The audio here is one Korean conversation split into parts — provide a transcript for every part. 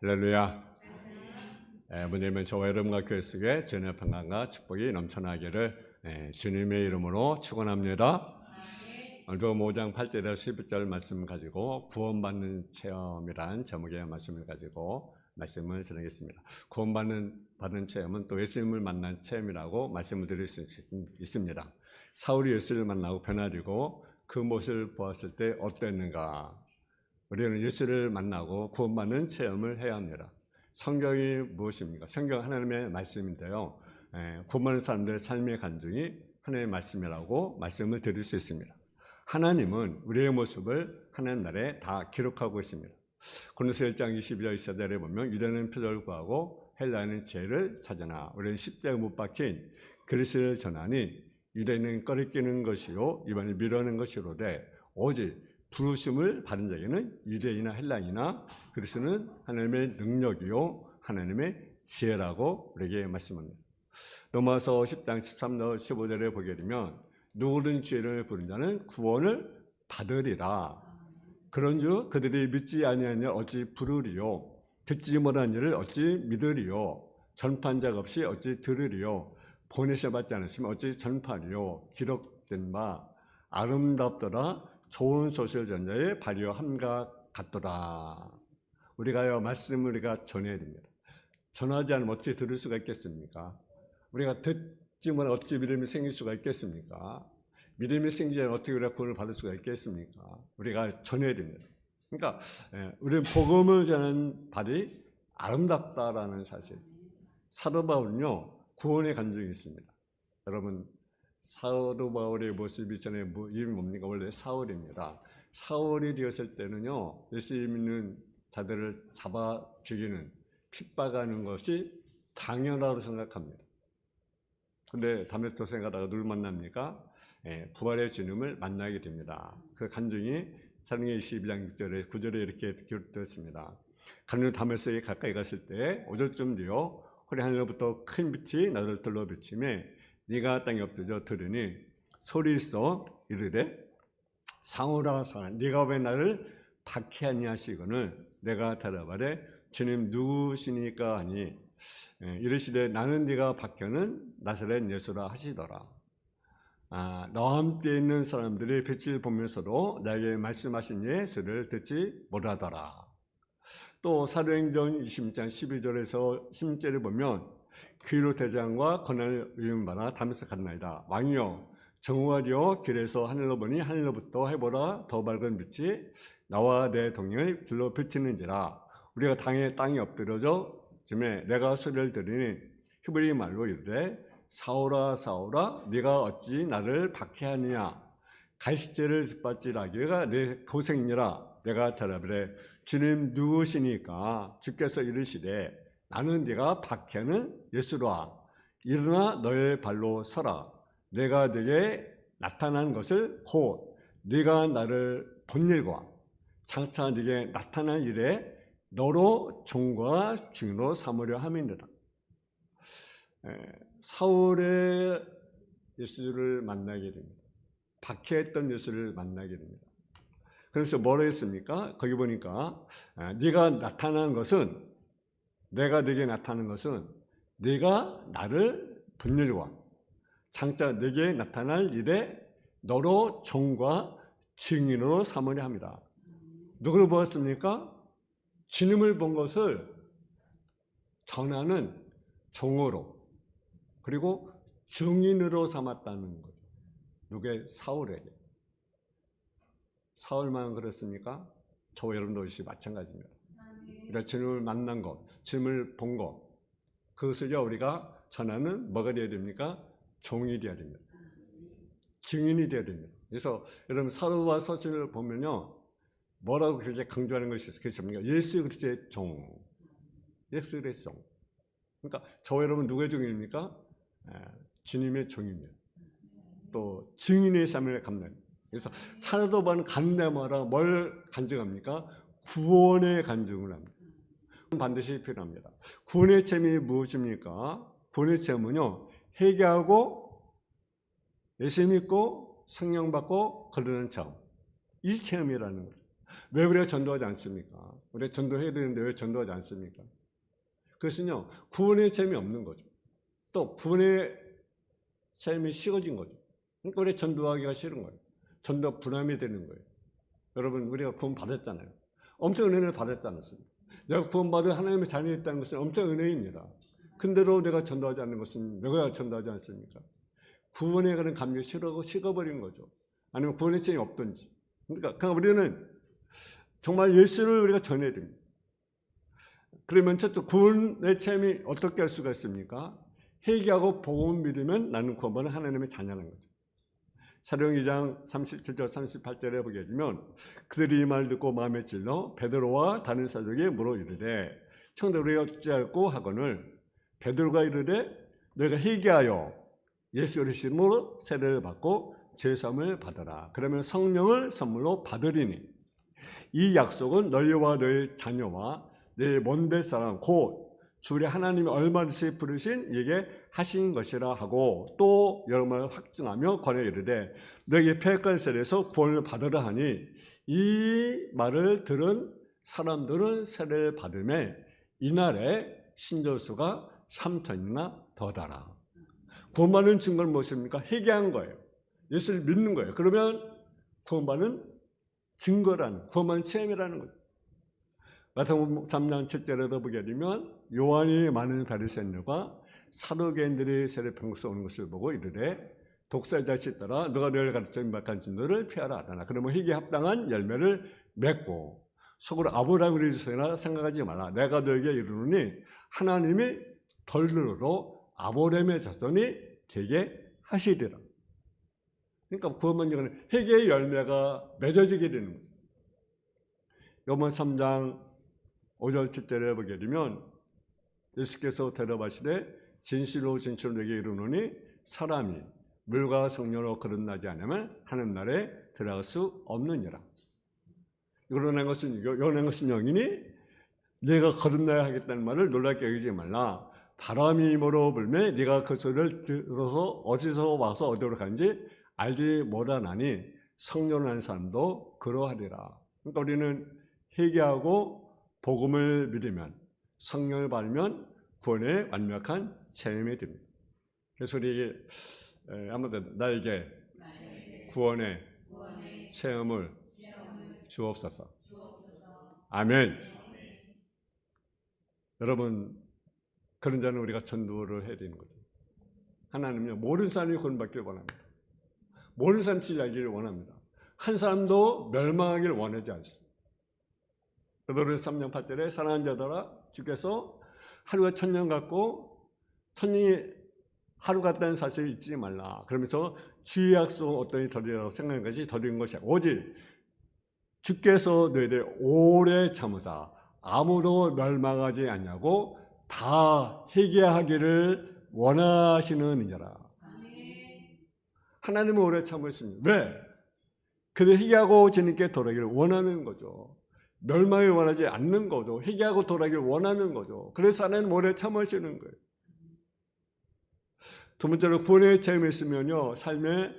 할렐루야. 오늘은 저와 여러분과 교회 속에 주님의 평강과 축복이 넘쳐나기를 주님의 이름으로 축원합니다. 오늘도 5장 8절에서 11절 말씀 가지고 구원받는 체험이란 제목의 말씀을 가지고 말씀을 전하겠습니다. 구원받는 체험은 또 예수님을 만난 체험이라고 말씀을 드릴 수 있습니다. 사울이 예수를 만나고 변화되고 그 모습을 보았을 때 어땠는가? 우리는 예수를 만나고 구원받는 체험을 해야 합니다. 성경이 무엇입니까? 성경 하나님의 말씀인데요. 구원받는 사람들의 삶의 간증이 하나님의 말씀이라고 말씀을 드릴 수 있습니다. 하나님은 우리의 모습을 하나님 나라에 다 기록하고 있습니다. 고린도서 1장 22절 24절에 보면 유대는 표적을 구하고 헬라인은 지혜를 찾으나 우리는 십자가에 못 박힌 그리스도를 전하니 유대인은 꺼리끼는 것이요 이방인은 미워하는 것이로되 오직 부르심을 받은 자에게는 유대인이나 헬라인이나 그리스도는 하나님의 능력이요 하나님의 지혜라고 우리에게 말씀합니다. 로마서 10장 13절 15절에 보게 되면 누구든 죄를 부른 자는 구원을 받으리라. 그런즉 그들이 믿지 아니하니 어찌 부르리요 듣지 못한 일을 어찌 믿으리요 전파한 자가 없이 어찌 들으리요 보내셔 받지 않으시면 어찌 전파리요 기록된 바 아름답더라 좋은 소식을 전자에 발이와 함과 같더라. 우리가요 말씀을 우리가 전해야 됩니다. 전하지 않으면 어찌 들을 수가 있겠습니까? 우리가 듣지 못하면 어찌 믿음이 생길 수가 있겠습니까? 믿음이 생기지 않으면 어떻게 우리가 구원을 받을 수가 있겠습니까? 우리가 전해야 됩니다. 그러니까 우리는 복음을 전하는 발이 아름답다라는 사실. 사도 바울은요 구원의 간증이 있습니다. 여러분 사도 바울의 모습이 전에 이름이 뭡니까? 원래 사울입니다. 사울이 되었을 때는요 예수 믿는 자들을 잡아 죽이는 핍박하는 것이 당연하다고 생각합니다. 그런데 다메섹 생활하다가 누굴 만납니까? 부활의 주님을 만나게 됩니다. 그 간증이 사도행전 22장 6절에 9절에 이렇게 기록되었습니다. 가룟 다메섹에 가까이 갔을 때 5절쯤 되어 허리 하늘로부터 큰 빛이 나를 들러 비치매 네가 땅에 엎드려 들으니 소리 있어 이르되 사울아 사울아 네가 왜 나를 박해하니 하시거늘 내가 대답하되 주님 누구시니까 하니 이르시되 나는 네가 박해하는 나사렛 예수라 하시더라. 너와 함께 있는 사람들이 빛을 보면서도 나에게 말씀하신 예수를 듣지 못하더라. 또 사도행전 20장 12절에서 16절을 보면 그로 대장과 권한을 의논받아 다메섹 갔나이다. 왕이여 정오가 되어 길에서 하늘로 보니 하늘로부터 해보라 더 밝은 빛이 나와 내 동행을 둘러 비치는지라. 우리가 땅에 엎드려져 쯤에 내가 소리를 들으니 히브리 말로 이르되 사울아 사울아 네가 어찌 나를 박해하느냐 갈시죄를 뒷받질하기가 내 고생이라. 내가 대답하되 주님 누구시니까? 주께서 이르시되 나는 네가 박해하는 예수라. 일어나 너의 발로 서라. 내가 네게 나타난 것을 곧 네가 나를 본 일과 장차 네게 나타난 일에 너로 종과 증인으로 삼으려 함이니라. 사울의 예수를 만나게 됩니다. 박해했던 예수를 만나게 됩니다. 그래서 뭐라 했습니까? 거기 보니까 네가 나타난 것은 내가 네게 나타난 것은 네가 나를 본 일과 장차 네게 나타날 일에 너로 종과 증인으로 삼으려 합니다. 누구를 보았습니까? 주님을 본 것을 전하는 종으로 그리고 증인으로 삼았다는 거죠. 누구의? 사울에게. 사울만 그렇습니까? 저와 여러분도 역시 마찬가지입니다. 우리가 주님을 만난 것, 주님을 본 것, 그것을요 우리가 전하는 뭐가 되어야 됩니까? 종이 되어야 됩니다. 증인이 되어야 됩니다. 그래서 여러분 사도와 서신을 보면요 뭐라고 그렇게 강조하는 것이 있어요? 그게 뭡니까? 예수 그리스도의 종, 예수 그리스도의 종. 그러니까 저와 여러분 누구의 종입니까? 주님의 종입니다. 또 증인의 삶을 감당합니다. 그래서 사도 바울은 간담하라 뭘 간증합니까? 구원의 간증을 합니다. 반드시 필요합니다. 구원의 체험이 무엇입니까? 구원의 체험은요 회개하고 예수 믿고 성령 받고 거듭나는 체험, 이 체험이라는 거죠. 왜 우리가 전도하지 않습니까? 우리가 전도해야 되는데 왜 전도하지 않습니까? 그것은요, 구원의 셈이 없는 거죠. 또 구원의 셈이 식어진 거죠. 그러니까 우리가 전도하기가 싫은 거예요. 전도 부담이 되는 거예요. 여러분, 우리가 구원 받았잖아요. 엄청 은혜를 받았지 않았습니까? 내가 구원받은 하나님의 자녀였다는 것은 엄청 은혜입니다. 근데도 내가 전도하지 않는 것은 내가 전도하지 않습니까? 구원에 관한 감격이 식어버린 거죠. 아니면 구원의 셈이 없든지. 그러니까 우리는 정말 예수를 우리가 전해야 됩니다. 그러면 첫째, 구원의 셈이 어떻게 할 수가 있습니까? 회개하고 복음을 믿으면 나는 구원받은 하나님의 자녀라는 거죠. 사도행전 2장 37절 38절에 보게 되면 그들이 이 말 듣고 마음에 찔러 베드로와 다른 사도에게 물어 이르되 청대 우리가 어찌할꼬 하거늘 베드로가 이르되 너희가 회개하여 예수 그리스도의 이름으로 세례를 받고 죄사함을 받아라. 그러면 성령을 선물로 받으리니 이 약속은 너희와 너희 자녀와 너희 먼 사람 곧 주의 하나님이 얼마든지 부르신 이에게 하신 것이라 하고 또 여러분을 확증하며 권해 이르되 너에게 폐역한 세례에서 구원을 받으라 하니 이 말을 들은 사람들은 세례를 받음에 이날에 신조수가 3,000이나 더다라. 구원받는 증거는 무엇입니까? 회개한 거예요. 예수를 믿는 거예요. 그러면 구원받는 증거라는, 구원받는 체험이라는 거죠. 마태복음 3장 7절에도 보게 되면 요한이 많은 바리새인들과 사두개인들이 세례 병수 오는 것을 보고 이르되 독사자식 따라 너가 너를 가르쳐 임박한 진노를 피하라 하더나. 그러면 회개에 합당한 열매를 맺고 속으로 아브라함을 이루시나 생각하지 말라. 내가 너에게 이르노니 하나님이 덜들어도 아브라함의 자손이 되게 하시리라. 그러니까 구원받는 회개의 열매가 맺어지게 되는 거죠. 요번 3장 5절 7절에 보게 되면 예수께서 대답하시되 진실로 진실로 내게 이르노니 사람이 물과 성령으로 거듭나지 않으면 하나님 나라에 들어갈 수 없느니라. 이거는 것은 영이니 내가 거듭나야 하겠다는 말을 놀랍게 여기지 말라. 바람이 힘으로 불매 네가 그 소리를 들어서 어디서 와서 어디로 가는지 알지 못하나니 성령을 아는 사람도 그러하리라. 그러니까 우리는 회개하고 복음을 믿으면 성령을 받으면 구원의 완벽한 체험이 됩니다. 그래서 우리 아무튼 나에게 구원의 체험을 주옵소서. 아멘. 여러분, 그런 자는 우리가 전도를 해야 되는 거죠. 하나님은요, 모든 사람이 구원받기를 원합니다. 모든 사람이 진리하기를 원합니다. 한 사람도 멸망하기를 원하지 않습니다. 베드로전서 3장 8절에 사랑하는 자들아 주께서 하루가 1000년 같고 1000년이 하루 같다는 사실을 잊지 말라. 그러면서 주의 약속은 어떠니 더디라고 생각하는 것이 더딘 것이야. 오직 주께서 너희를 오래 참으사 아무도 멸망하지 않냐고 다 회개하기를 원하시는 이라. 하나님은 오래 참으십니다. 왜? 그들 회개하고 주님께 돌아가기를 원하는 거죠. 멸망을 원하지 않는 거죠. 회개하고 돌아가기를 원하는 거죠. 그래서 하나님 오래 참으시는 거예요. 두 번째로 구원의 체험이 있으면요, 삶의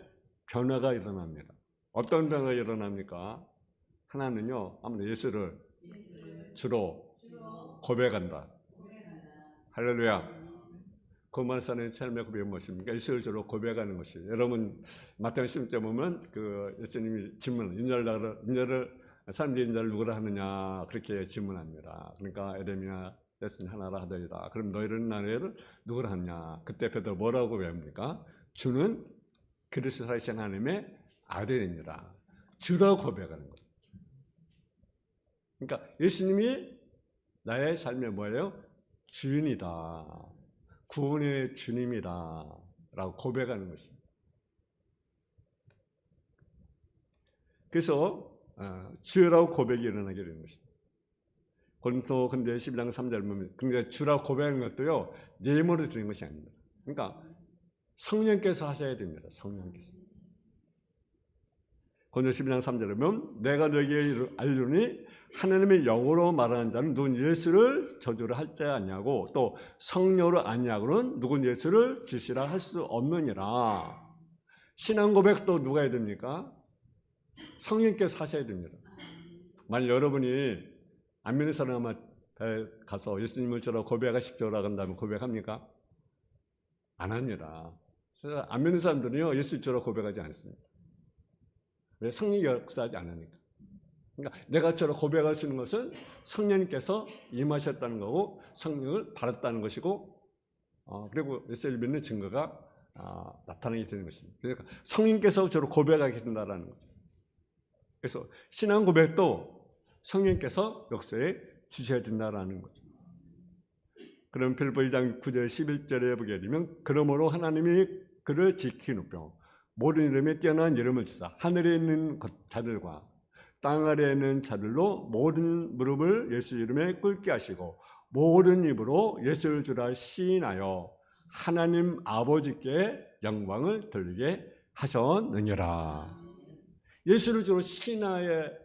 변화가 일어납니다. 어떤 변화가 일어납니까? 하나는요, 아무래도 예수를 주로 고백한다. 할렐루야. 구원받은 사람의 삶의 고백은 무엇입니까? 예수를 주로 고백하는 것이에요. 여러분 마태복음 10장 보면 그 예수님이 질문, 인자를 사람들이 인자를 누구라 하느냐 그렇게 질문합니다. 그러니까 에레미야 예수님 하나라 하더이다. 그럼 너희는 나를 누구라 하느냐? 그때 베드로 뭐라고 고백합니까? 주는 그리스도 살아계신 하나님의 아들이니라. 주라고 고백하는 거예요. 그러니까 예수님이 나의 삶의 뭐예요? 주인이다. 구원의 주님이다 라고 고백하는 것입니다. 그래서 주라고 고백이 일어나게 되는 것입니다. 고린도 근데 11장 3절 보면 근데 주라고 고백하는 것도요 내 힘으로 되는 것이 아닙니다. 그러니까 성령께서 하셔야 됩니다. 성령께서. 고린도 11장 3절에 보면 내가 너에게 알리니 하나님의 영으로 말하는 자는 누군 예수를 저주를 할 자 아니하고 또 성령으로 아니하고는 누군 예수를 주시라 할 수 없느니라. 신앙 고백도 누가 해야 됩니까? 성령께서 하셔야 됩니다. 만약 여러분이 안 믿는 사람한테 가서 예수님을 저라 고백하십시오라고 한다면 고백합니까? 안 합니다. 그래서 안 믿는 사람들은요, 예수 저라 고백하지 않습니다. 왜? 성령이 역사하지 않으니까. 그러니까 내가 저라 고백할 수 있는 것은 성령님께서 임하셨다는 거고 성령을 받았다는 것이고, 그리고 예수를 믿는 증거가 나타나게 되는 것입니다. 그러니까 성령께서 저를 고백하게 된다는 거죠. 그래서 신앙 고백도 성령께서 역사에 주셔야 된다는 거죠. 그럼 빌립보 1장 9절 11절에 보게 되면 그러므로 하나님이 그를 지키노며 모든 이름에 뛰어난 이름을 주사 하늘에 있는 자들과 땅 아래에 있는 자들로 모든 무릎을 예수 이름에 꿇게 하시고 모든 입으로 예수를 주라 시인하여 하나님 아버지께 영광을 돌리게 하셨느니라. 예수를 주로 시인하게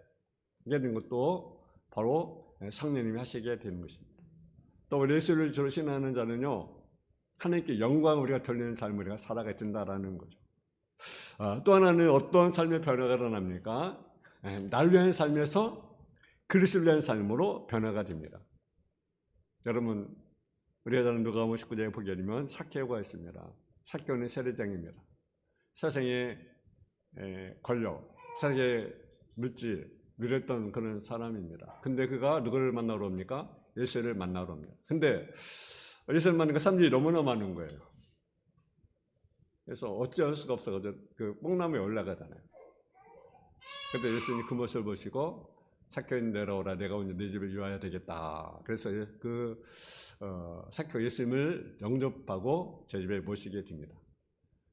되는 것도 바로 성령님이 하시게 되는 것입니다. 또 예수를 주로 시인하는 자는요, 하나님께 영광을 우리가 돌리는 삶을 우리가 살아가야 된다라는 거죠. 또 하나는 어떤 삶의 변화가 일어납니까? 날 위한 삶에서 그리스도를 위한 삶으로 변화가 됩니다. 여러분, 우리가 다른 누가복음 19장에 보게 되면 삭개오가 있습니다. 삭개오는 세례장입니다. 세상의 권력, 세상의 물질, 누렸던 그런 사람입니다. 근데 그가 누구를 만나러 옵니까? 예수를 만나러 옵니다. 근데 예수를 만나니까 사람들이 너무나 많은 거예요. 그래서 어찌할 수가 없어가지고 그 뽕나무에 올라가잖아요. 그때 예수님이 그 모습을 보시고 삭개오님 내려오라, 내가 오늘 네 집을 유하여야 되겠다. 그래서 삭개오 예수님을 영접하고 제 집에 모시게 됩니다.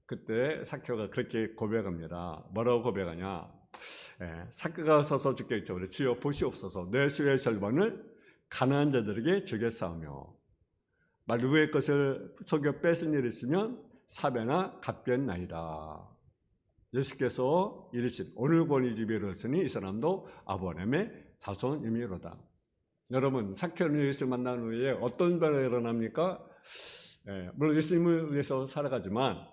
그때 삭개오가 그렇게 고백합니다. 뭐라고 고백하냐? 삭개오가 서서 주께 여쭤보되 주여 보시옵소서 내 수의 절반을 가난한 자들에게 주겠사오며 만일 누구의 것을 속여 뺏은 일이 있으면 사배나 갚겠나이다. 예수께서 이르시되 오늘 본 이 집에 이르렀으니 이 사람도 아브라함의 자손이미로다. 여러분, 삭개오는 예수 만난 후에 어떤 변화가 일어납니까? 물론 예수님을 위해서 살아가지만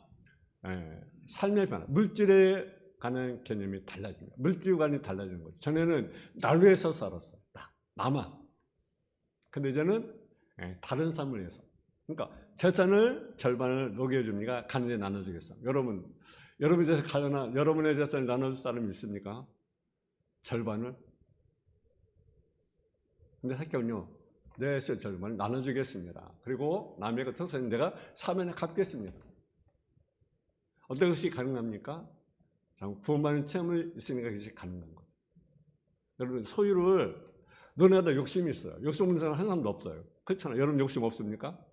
삶의 변화, 물질에 관한 개념이 달라집니다. 물질관이 달라지는 거죠. 전에는 날 위해서 살았어요. 나만. 근데 이제는 다른 삶을 위해서. 그러니까 재산을 절반을 녹여줍니까? 가난에 나눠주겠어. 여러분의 재산, 여러분의 재산을 나눠줄 사람이 있습니까? 절반을? 근데 삭개오는요, 내 절반을 나눠주겠습니다. 그리고 남의 것은 내가 사면에 갚겠습니다. 어떤 것이 가능합니까? 구원받는 체험이 있으니까 그것이 가능한 거예요. 여러분, 소유를 너네가 욕심이 있어요. 욕심 없는 사람 한 사람도 없어요. 그렇잖아요. 여러분 욕심 없습니까?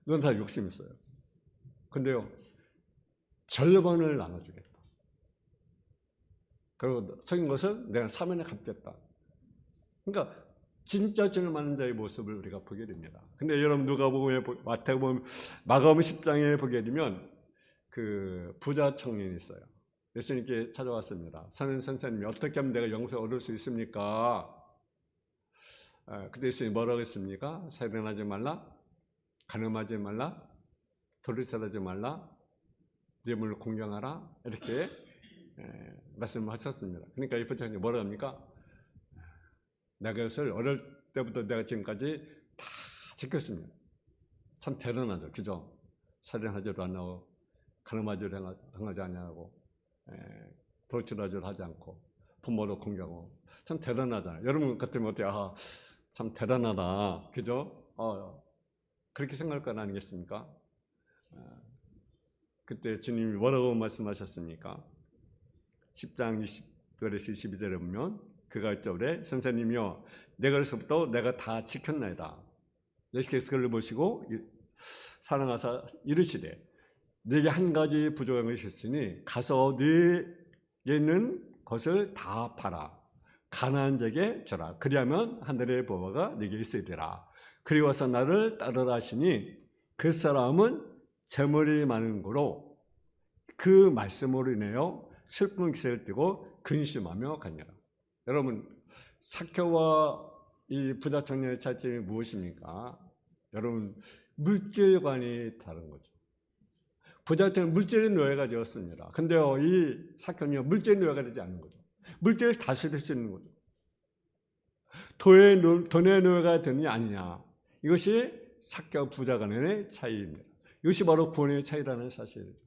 너는 다 욕심 있어요. 근데요, 절반을 나눠주겠다. 그리고 속인 것은 내가 사면에 갚겠다. 그러니까 진짜 죄를 많은 자의 모습을 우리가 보게 됩니다. 근데 여러분 누가복음에, 마태복음, 마가복음 10장에 보게 되면 그 부자 청년이 있어요. 예수님께 찾아왔습니다. 선생님이 어떻게 하면 내가 영생을 얻을 수 있습니까? 그때 예수님이 뭐라고 했습니까? 살인하지 말라, 간음하지 말라, 도리살하지 말라, 네 몸을 공경하라, 이렇게 말씀하셨습니다. 그러니까 이 부자님이 뭐라고 합니까? 내가 이것을 어릴 때부터 내가 지금까지 다 지켰습니다. 참 대단하죠, 그죠? 살인하지도 안 하고, 간음하지도 하지 않냐고, 도리살하지도 하지 않고, 부모도 공경하고, 참 대단하잖아요. 여러분 같으면 어때요? 참 대단하다, 그죠? 그렇게 생각할 건 아니겠습니까? 그때 주님이 뭐라고 말씀하셨습니까? 10장 20절에서 22절에 보면 그가 이르되 선생님이여 내가 어려서부터 내가 다 지켰나이다. 예수께서 그를 보시고 사랑하사 이르시되 네게 한 가지 부족한 것이 있으니 가서 네게 있는 것을 다 팔아 가난한 자에게 주라. 그리하면 하늘의 보화가 네게 있으리라. 그리고 와서 나를 따르라 하시니 그 사람은 재물이 많은 거로 그 말씀으로 인하여 슬픈 기색을 띠고 근심하며 가니라. 여러분, 삭개오와 이 부자 청년의 차이점이 무엇입니까? 여러분, 물질관이 다른 거죠. 부자 청년은 물질의 노예가 되었습니다. 근데요, 이 삭개오는요, 물질의 노예가 되지 않는 거죠. 물질을 다스릴 수 있는 거죠. 돈의 노예가 되느냐 아니냐. 이것이 삭개와 부자 간의 차이입니다. 이것이 바로 구원의 차이라는 사실이죠.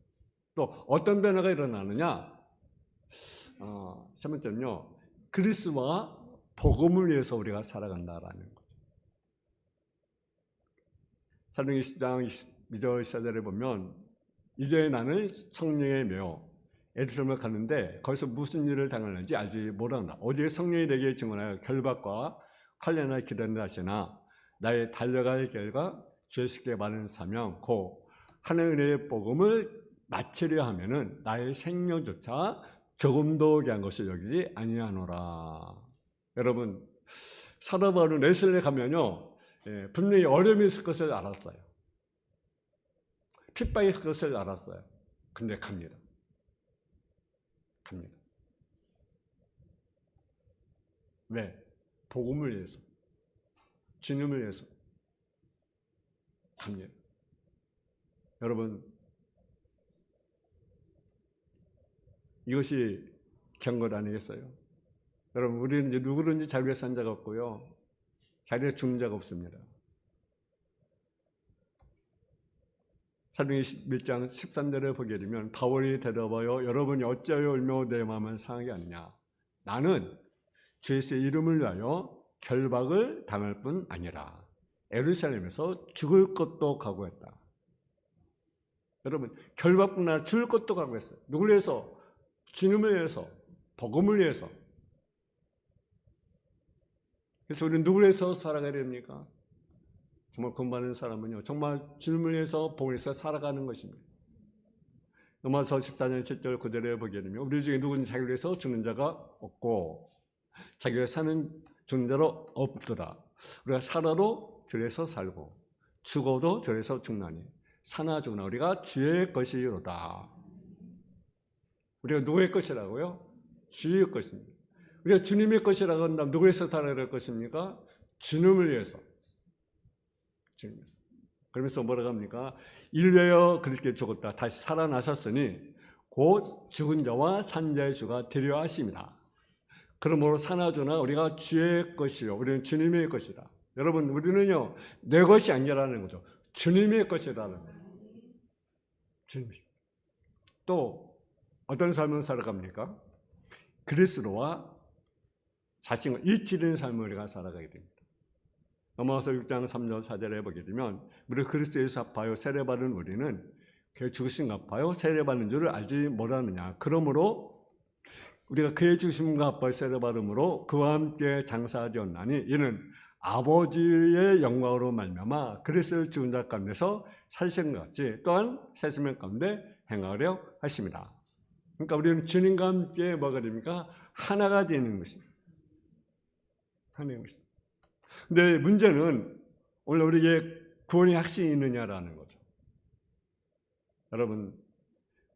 또 어떤 변화가 일어나느냐? 세 번째는요, 그리스도와 복음을 위해서 우리가 살아간다라는 거죠. 사도행 20장 22절 시절에 보면 이제 나는 성령에 매여 에루살렘을 가는데 거기서 무슨 일을 당하는지 알지 못한다. 오직 성령이 내게 증언하여 결박과 관련하여 기다린다 하시나 나의 달려갈 길과 주 예수께 받은 사명 곧 하나님의 은혜의 복음을 마치려 하면은 나의 생명조차 조금도 귀한 것을 여기지 아니하노라. 여러분, 사도 바울은 에루살렘에 가면요, 분명히 어려움이 있을 것을 알았어요. 핍박이 있을 것을 알았어요. 근데 갑니다. 왜? 복음을 위해서, 주님을 위해서 갑니다. 여러분, 이것이 경것 아니겠어요? 여러분, 우리는 이제 누구든지 자기 위해 산 자가 없고요, 자기 위해 죽는 자가 없습니다. 사도행 21장 13절에 보게 되면 바울이 대답하여 여러분이 어찌하여 울며 내 마음을 상하게 하느냐. 나는 주 예수의 이름을 위하여 결박을 당할 뿐 아니라 에루살렘에서 죽을 것도 각오했다. 여러분, 결박뿐 아니라 죽을 것도 각오했어요. 누굴 위해서? 주님을 위해서, 복음을 위해서. 그래서 우리는 누굴 위해서 살아가야 됩니까? 정말 공부하는 사람은요, 정말 주님을 위해서 복음을 위해서 살아가는 것입니다. 로마서 14장 7절 9절에 보게 되면 우리 중에 누구든지 자기를 위해서 죽는 자가 없고 자기 위해 사는 죽는 자로 없더라. 우리가 살아도 주를 위해서 살고 죽어도 주를 위해서 죽나니 사나 죽으나 우리가 주의 것이로다. 우리가 누구의 것이라고요? 주의 것입니다. 우리가 주님의 것이라고 한다면 누구를 위해서 살아야 될 것입니까? 주님을 위해서. 그러면서 뭐라고 합니까? 일외여 그렇게 죽었다 다시 살아나셨으니 곧 죽은 자와 산 자의 주가 되려 하심이다. 그러므로 사나주나 우리가 주의 것이요 우리는 주님의 것이다. 여러분, 우리는요 내 것이 아니라는 거죠. 주님의 것이라는 거예요. 주님. 또 어떤 삶을 살아갑니까? 그리스도와 자신과 일치되는 삶을 우리가 살아가게 됩니다. 로마서 6장 3절 4절에 보게 되면 우리 그리스도에서 합하여 세례받은 우리는 그의 죽으심과 합하여 세례받는 줄을 알지 못하느냐. 그러므로 우리가 그의 죽으심과 합하여 세례받음으로 그와 함께 장사되었나니 이는 아버지의 영광으로 말미암아 그리스도를 죽은 자 가운데서 살신 것 같이 또한 새 생명 가운데 행하려 하십니다. 그러니까 우리는 주님과 함께 뭐가 됩니까? 하나가 되는 것입니다. 하나인 것입니다. 근데 문제는 오늘 우리에게 구원의 확신이 있느냐라는 거죠. 여러분,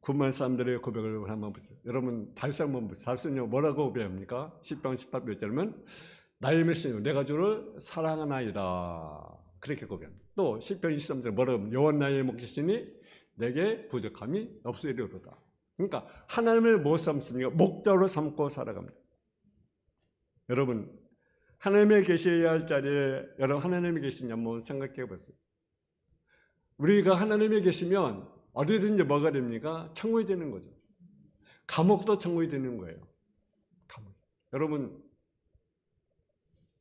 구원한 사람들의 고백을 한번 보세요. 여러분, 다윗 한번 보세요. 다윗은요 뭐라고 고백합니까? 10장 18절은 나의 메시지는 내가 주를 사랑하나이다. 그렇게 고백합니다. 또 10편 23절 뭐라고 합니까? 여호와 나의 목자시니 내게 부족함이 없으리로다. 그러니까 하나님을 뭐 삼습니까? 목자로 삼고 살아갑니다. 여러분, 하나님의 계셔야 할 자리에 여러분 하나님이 계시냐 한번 생각해 보세요. 우리가 하나님이 계시면 어디든지 뭐가 됩니까? 천국이 되는 거죠. 감옥도 천국이 되는 거예요. 감옥. 여러분,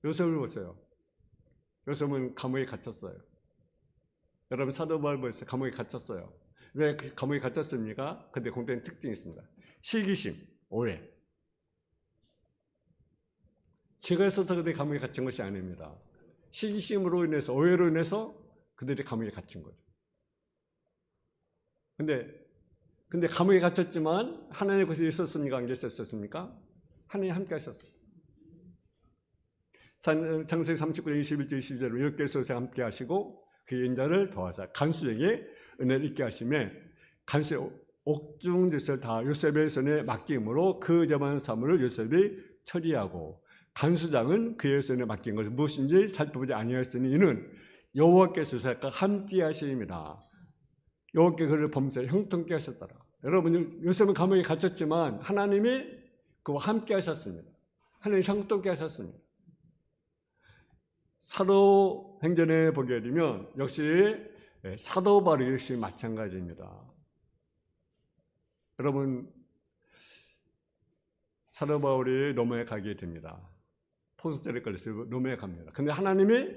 요셉을 보세요. 요셉은 감옥에 갇혔어요. 여러분 사도 바울 보세요. 감옥에 갇혔어요. 왜 감옥에 갇혔습니까? 근데 공통된 특징이 있습니다. 시기심, 오해. 죄가 있어서 그들이 감옥에 갇힌 것이 아닙니다. 시기심으로 인해서, 오해로 인해서 그들이 감옥에 갇힌 거죠. 근데 감옥에 갇혔지만 하나님의 곳에 있었습니까? 안 계셨습니까? 하나님 함께 하셨어요. 창세기 39장 21절 22절로 이렇게 소서 함께 하시고 그의 인자를 더하사 간수에게 은혜를 있게 하시매 간수의 옥중 짓을 다 요셉의 손에 맡김으로 그 저만 사물을 요셉이 처리하고 간수장은 그의 손에 맡긴 것이 무엇인지 살펴보지 아니하였으니 이는 여호와께서 요셉과 함께 하심이라. 여호와께 그를 범사에 형통케 하셨더라. 여러분, 요셉은 감옥에 갇혔지만 하나님이 그와 함께 하셨습니다. 하나님 형통케 하셨습니다. 사도행전에 보게 되면 역시 사도 바울 역시 마찬가지입니다. 여러분, 사도 바울이 로마에 가게 됩니다. 포석자를 걸려서 로마에 갑니다. 근데 하나님이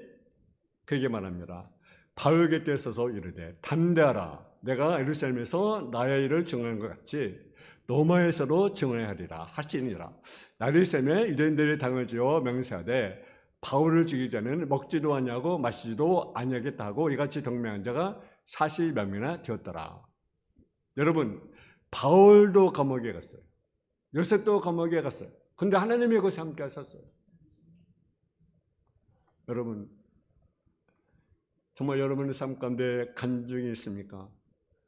그에게 말합니다. 바울 곁에 서서 이르되 담대하라. 내가 예루살렘에서 나의 일을 증언한 것 같이 로마에서도 증언해야 하리라 하시니라. 예루살렘에 유대인들이 당을 지어 맹세하되 바울을 죽이기 전에는 먹지도 아니하고 마시지도 아니하겠다 하고 이같이 동맹한 자가 40몇 명이나 되었더라. 여러분, 바울도 감옥에 갔어요. 요셉도 감옥에 갔어요. 근데 하나님이 그것에 함께 하셨어요. 여러분, 정말 여러분의 삶 가운데 간증이 있습니까?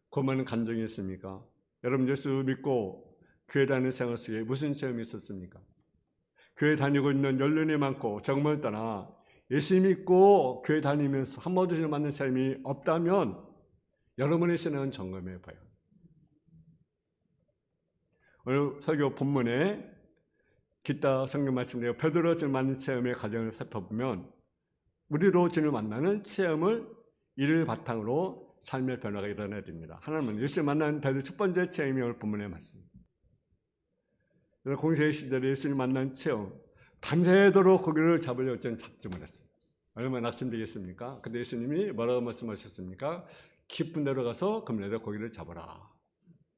고마운 간증이 있습니까? 여러분, 예수 믿고 교회 다니는 생활 속에 무슨 체험이 있었습니까? 교회 다니고 있는 연륜이 많고 정말 떠나 예수 믿고 교회 다니면서 한 번도 만난 체험이 없다면 여러분의 신앙은 점검해 봐요. 오늘 설교 본문에 기타 성경 말씀대로 베드로와 주님 만난 체험의 과정을 살펴보면 우리로 주님을 만나는 체험을 이를 바탕으로 삶의 변화가 일어나야 됩니다. 하나님은 예수를 만난 베드로 첫 번째 체험이 오늘 본문에 맞습니다. 공생 시절에 예수를 만난 체험, 밤새도록 고기를 잡으려고 저는 잡지 못했어요. 얼마나 낙심되겠습니까? 근데 예수님이 뭐라고 말씀하셨습니까? 깊은 데로 가서 그물에다 고기를 잡아라.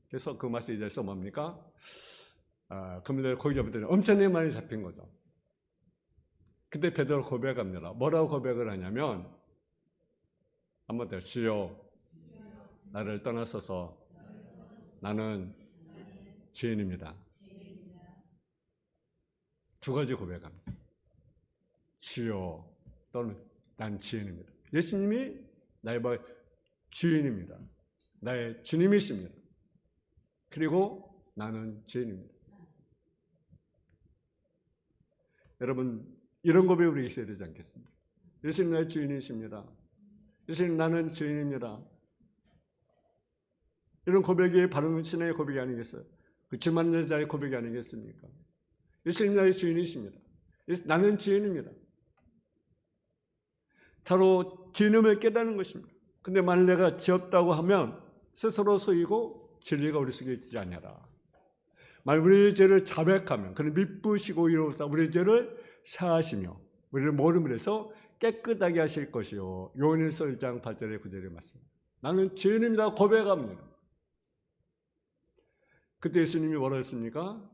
그래서 그 말씀이 이제서 뭡니까? 그물에다 고기 잡을 때는 엄청나게 많이 잡힌 거죠. 그때 베드로 고백합니다. 뭐라고 고백을 하냐면 한번 더 주여 나를 떠나소서 나는 죄인입니다. 두 가지 고백합니다. 주여 또는 난 죄인입니다. 예수님이 나의 주인입니다. 나의 주님이십니다. 그리고 나는 죄인입니다. 여러분, 이런 고백이 우리에게 있어야 되지 않겠습니까? 예수님 나의 주인이십니다. 예수님 나는 죄인입니다. 이런 고백이 바른 신앙의 고백이 아니겠어요? 그 주 만난 자의 고백이 아니겠습니까? 예수님 나의 주인이십니다. 나는 죄인입니다. 바로 죄인임을 깨닫는 것입니다. 근데 만일 내가 죄 없다고 하면 스스로 속이고 진리가 우리 속에 있지 않냐라. 만일 우리의 죄를 자백하면 그는 미쁘시고 이로써 우리의 죄를 사하시며 우리를 모름을 해서 깨끗하게 하실 것이요. 요한일서 1장 8절의 9절의 말씀. 나는 죄인입니다. 고백합니다. 그때 예수님이 뭐라 했습니까?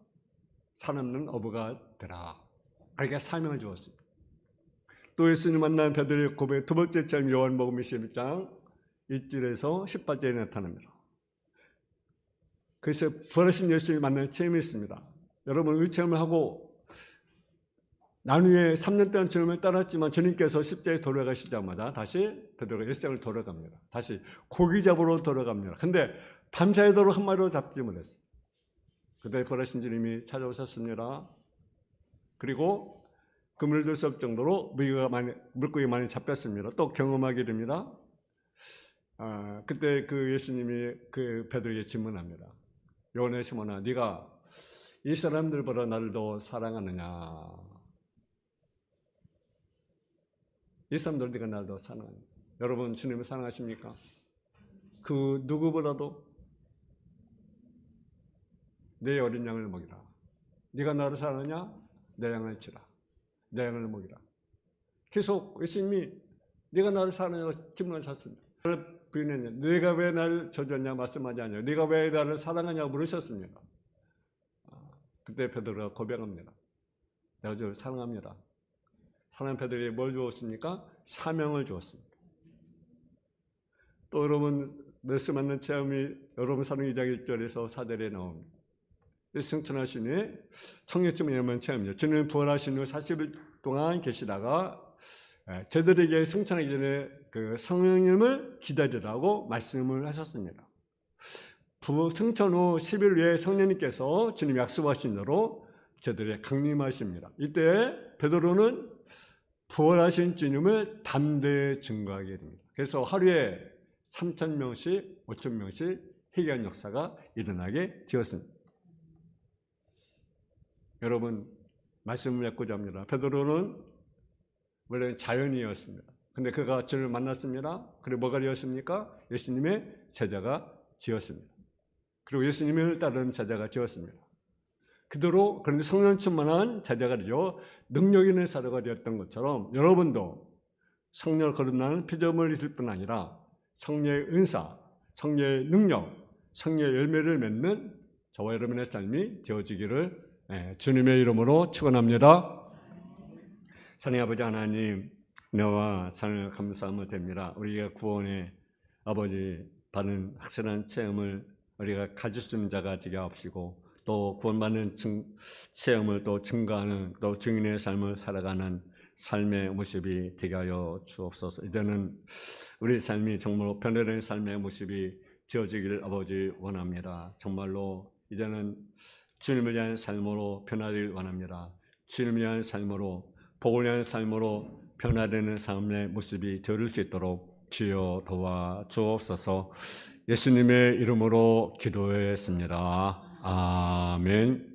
사람은 어부가 되라. 그러니까 사명을 주었습니다. 또 예수님 만난 베드로의 고백 두 번째 체험 요한복음 21장 1절에서 18절에 나타납니다. 그래서 부활하신 예수님을 만난 체험이 있습니다. 여러분, 이 체험을 하고 나중에 3년 동안 주님을 따랐지만 주님께서 십자가에 돌아가시자마자 다시 베드로가 일생을 돌아갑니다. 다시 고기 잡으러 돌아갑니다. 근데 밤새도록 한 마리로 잡지 못했어요. 그때 부활하신 주님이 찾아오셨습니다. 그리고 그물을 들 수 없을 정도로 물고기 많이 잡혔습니다. 또 경험하게 됩니다. 그때 그 예수님이 그 베드로에게 질문합니다. 요한의 시몬아, 네가 이 사람들보다 나를 더 사랑하느냐? 이 사람들 네가 나를 더 사랑하느냐? 여러분, 주님을 사랑하십니까? 그 누구보다도 내 어린 양을 먹이라. 네가 나를 사랑하냐? 내 양을 치라. 내 양을 먹이라. 계속 예수님이 네가 나를 사랑하냐고 질문을 하셨습니다. 부인했냐? 네가 왜 나를 저주했냐 말씀하지 않냐? 네가 왜 나를 사랑하냐고 물으셨습니다. 그때 베드로가 고백합니다. 내가 저를 사랑합니다. 사랑하는 베드로에게 뭘 주었습니까? 사명을 주었습니다. 또 여러분 말씀 맞는 체험이 여러분 사도행 2장 1절에서 4절에 나옵니다. 승천하신 후에 성령쯤 열면 체험이죠. 주님 부활하신 후 40일 동안 계시다가 저들에게 승천하기 전에 그 성령님을 기다리라고 말씀을 하셨습니다. 승천 후 10일 후에 성령님께서 주님 약속하신 대로 저들의 강림하십니다. 이때 베드로는 부활하신 주님을 담대히 증거하게 됩니다. 그래서 하루에 3,000명씩 5,000명씩 회개한 역사가 일어나게 되었습니다. 여러분, 말씀을 맺고자 합니다. 베드로는 원래는 자연이었습니다. 근데 그가 주를 만났습니다. 그리고 뭐가 되었습니까? 예수님의 제자가 되었습니다. 그리고 예수님을 따르는 제자가 되었습니다. 그대로 그런데 성령 충만한 제자가 되어 능력 있는 사도가 되었던 것처럼 여러분도 성령을 거듭나는 피조물이 있을 뿐 아니라 성령의 은사, 성령의 능력, 성령의 열매를 맺는 저와 여러분의 삶이 되어지기를 주님의 이름으로 축원합니다. 하나님 아버지 하나님, 너와 산을 감사하며 됩니다. 우리가 구원의 아버지 받는 확실한 체험을 우리가 가질 수 있는 자가 되게 하옵시고, 또 구원받는 체험을 또 증가하는 또 증인의 삶을 살아가는 삶의 모습이 되게 하여 주옵소서. 이제는 우리 삶이 정말로 변화된 삶의 모습이 되어지기를 아버지 원합니다. 정말로 이제는 주님을 위한 삶으로 변화되길 원합니다. 주님을 위한 삶으로, 복을 위한 삶으로 변화되는 삶의 모습이 되어질 수 있도록 주여 도와 주옵소서. 예수님의 이름으로 기도했습니다. 아멘.